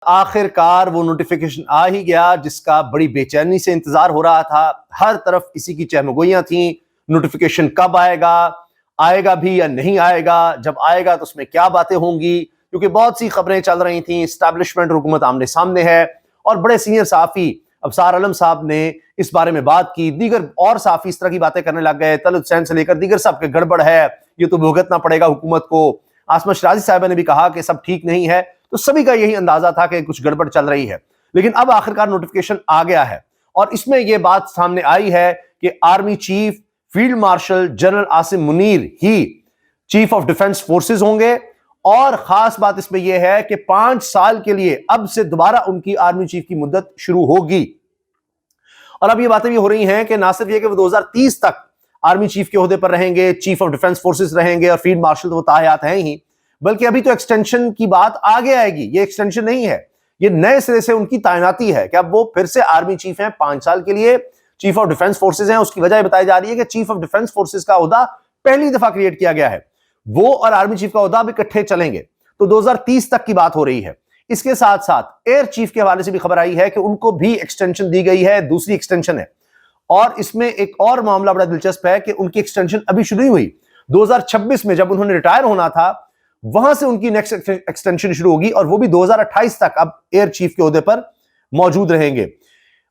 آخر کار وہ نوٹیفیکیشن آ ہی گیا جس کا بڑی بے چینی سے انتظار ہو رہا تھا. ہر طرف اسی کی چہمگوئیاں تھیں. نوٹیفیکیشن کب آئے گا بھی یا نہیں آئے گا؟ جب آئے گا تو اس میں کیا باتیں ہوں گی؟ کیونکہ بہت سی خبریں چل رہی تھیں. اسٹیبلشمنٹ حکومت آمنے سامنے ہے اور بڑے سینئر صحافی ابصار عالم صاحب نے اس بارے میں بات کی. دیگر اور صحافی اس طرح کی باتیں کرنے لگ گئے. طلعت حسین سے لے کر دیگر سب کے گڑبڑ ہے, یہ تو بھگتنا پڑے گا حکومت کو. عاصمہ شیرازی صاحبہ نے بھی کہا کہ سب ٹھیک نہیں ہے. تو سبھی کا یہی اندازہ تھا کہ کچھ گڑبڑ چل رہی ہے. لیکن اب آخرکار نوٹیفیکیشن آ گیا ہے اور اس میں یہ بات سامنے آئی ہے کہ army chief field marshal general Asim Munir he chief of defence forces ہوں گے. اور خاص بات اس میں یہ ہے کہ 5 سال کے لیے اب سے دوبارہ ان کی آرمی چیف کی مدت شروع ہوگی. اور اب یہ باتیں بھی ہو رہی ہیں کہ نہ صرف یہ کہ وہ 2030 تک آرمی چیف کے عہدے پر رہیں گے, چیف آف ڈیفنس فورسز رہیں گے اور فیلڈ مارشل تو وہ تاحیات ہیں ہی, بلکہ ابھی تو ایکسٹینشن کی بات آگے آئے گی. یہ ایکسٹینشن نہیں ہے, یہ نئے سرے سے ان کی تعیناتی ہے کہ اب وہ پھر سے آرمی چیف ہیں 5 سال کے لیے, چیف آف ڈیفنس فورسز ہیں. اس کی وجہ یہ بتائی جا رہی ہے کہ چیف آف ڈیفنس فورسز کا عہدہ پہلی دفعہ کریٹ کیا گیا ہے. وہ اور آرمی چیف کا عہدہ بھی اکٹھے چلیں گے. تو 2030 تک کی بات ہو رہی ہے. اس کے ساتھ ساتھ ایئر چیف کے حوالے سے بھی خبر آئی ہے کہ ان کو بھی ایکسٹینشن دی گئی ہے, دوسری ایکسٹینشن ہے. اور اس میں ایک اور معاملہ بڑا دلچسپ ہے کہ ان کی ایکسٹینشن ابھی شروع نہیں ہوئی. 2026 میں جب انہوں نے ریٹائر ہونا تھا وہاں سے ان کی نیکسٹ ایکسٹینشن شروع ہوگی اور وہ بھی 2028 تک اب ایئر چیف کے عہدے پر موجود رہیں گے.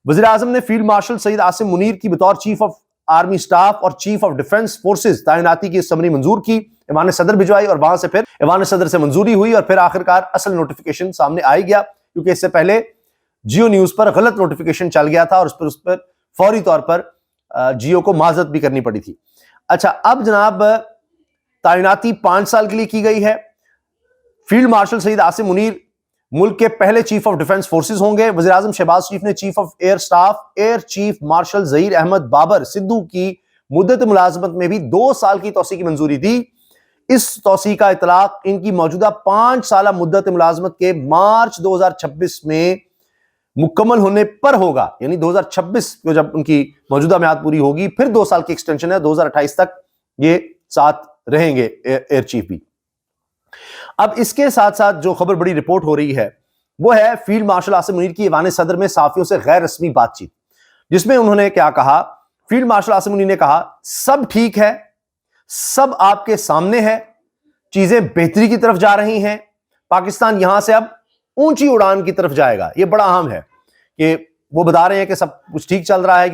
وزیر اعظم نے فیلڈ مارشل سید عاصم منیر کی بطور چیف آف آرمی سٹاف اور چیف آف ڈیفنس فورسز تعیناتی کی سمری منظور کی, ایوان صدر بھجوائی اور وہاں سے پھر ایوان صدر سے منظوری ہوئی اور پھر آخرکار اصل نوٹیفیکیشن سامنے آئی گیا. کیونکہ اس سے پہلے جیو نیوز پر غلط نوٹیفیکیشن چل گیا تھا اور اس پر فوری طور پر جیو کو معذرت بھی کرنی پڑی تھی. اچھا, اب جناب تعیناتی 5 سال کے لیے کی گئی ہے. فیلڈ مارشل سید عاصم منیر ملک کے پہلے چیف آف ڈیفنس فورسز ہوں گے. وزیر اعظم شہباز شریف نے chief of air staff air chief marshal Zaheer Ahmed Babar Sidhu کی مدت ملازمت میں بھی 2 سال کی توسیع کی منظوری دی. اس توسیع کا اطلاق ان کی موجودہ 5 سالہ مدت ملازمت کے مارچ 2026 میں مکمل ہونے پر ہوگا. یعنی 2026 کو جب ان کی موجودہ میعاد پوری ہوگی پھر 2 سال کی ایکسٹینشن ہے, 2028 تک یہ ساتھ رہیں گے ایئر چیف بھی. اب اس کے ساتھ ساتھ جو خبر بڑی رپورٹ ہو رہی ہے وہ ہے فیلڈ مارشل عاصم منیر کی ایوان صدر میں صحافیوں سے غیر رسمی بات چیت, جس میں انہوں نے کیا کہا. فیلڈ مارشل عاصم منیر نے کہا سب ٹھیک ہے, سب آپ کے سامنے ہے, چیزیں بہتری کی طرف جا رہی ہیں, پاکستان یہاں سے اب اونچی اڑان کی طرف جائے گا. یہ بڑا اہم ہے کہ وہ بتا رہے ہیں کہ سب کچھ ٹھیک چل رہا ہے.